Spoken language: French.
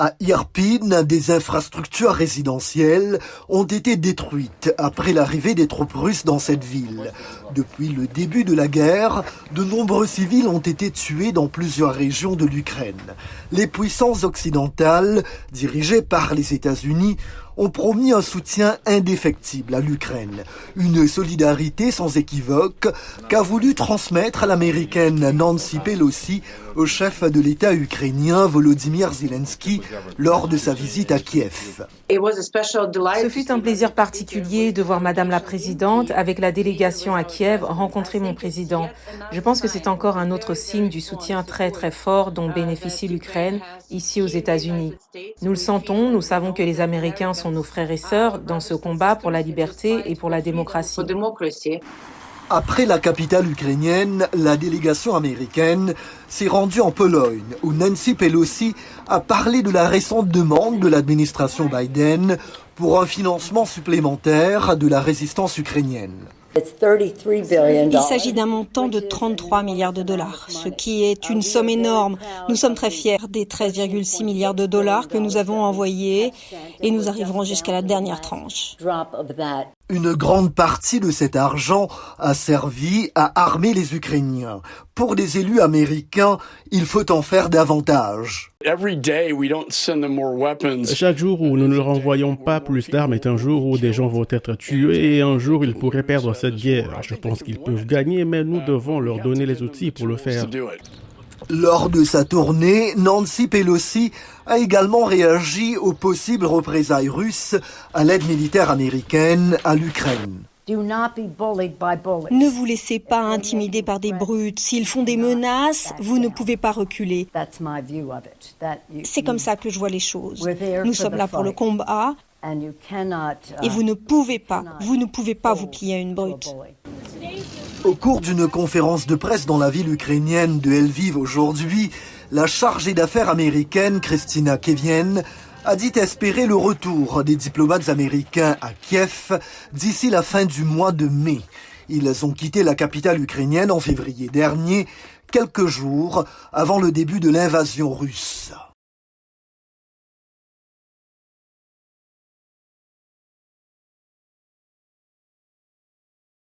À Irpin, des infrastructures résidentielles ont été détruites après l'arrivée des troupes russes dans cette ville. Depuis le début de la guerre, de nombreux civils ont été tués dans plusieurs régions de l'Ukraine. Les puissances occidentales, dirigées par les États-Unis, ont promis un soutien indéfectible à l'Ukraine. Une solidarité sans équivoque qu'a voulu transmettre l'américaine Nancy Pelosi au chef de l'État ukrainien Volodymyr Zelensky lors de sa visite à Kiev. Ce fut un plaisir particulier de voir Madame la Présidente avec la délégation à Kiev rencontrer mon président. Je pense que c'est encore un autre signe du soutien très très fort dont bénéficie l'Ukraine ici aux États-Unis. Nous le sentons, nous savons que les Américains sont nos frères et sœurs dans ce combat pour la liberté et pour la démocratie. Après la capitale ukrainienne, la délégation américaine s'est rendue en Pologne, où Nancy Pelosi a parlé de la récente demande de l'administration Biden pour un financement supplémentaire de la résistance ukrainienne. Il s'agit d'un montant de 33 milliards de dollars, ce qui est une somme énorme. Nous sommes très fiers des 13,6 milliards de dollars que nous avons envoyés et nous arriverons jusqu'à la dernière tranche. Une grande partie de cet argent a servi à armer les Ukrainiens. Pour des élus américains, il faut en faire davantage. Chaque jour où nous ne leur envoyons pas plus d'armes est un jour où des gens vont être tués et un jour ils pourraient perdre cette guerre. Je pense qu'ils peuvent gagner, mais nous devons leur donner les outils pour le faire. Lors de sa tournée, Nancy Pelosi a également réagi aux possibles représailles russes à l'aide militaire américaine à l'Ukraine. Ne vous laissez pas intimider par des brutes. S'ils font des menaces, vous ne pouvez pas reculer. C'est comme ça que je vois les choses. Nous sommes là pour le combat et vous ne pouvez pas vous plier à une brute. Au cours d'une conférence de presse dans la ville ukrainienne de Lviv aujourd'hui, la chargée d'affaires américaine Kristina Kevien a dit espérer le retour des diplomates américains à Kiev d'ici la fin du mois de mai. Ils ont quitté la capitale ukrainienne en février dernier, quelques jours avant le début de l'invasion russe.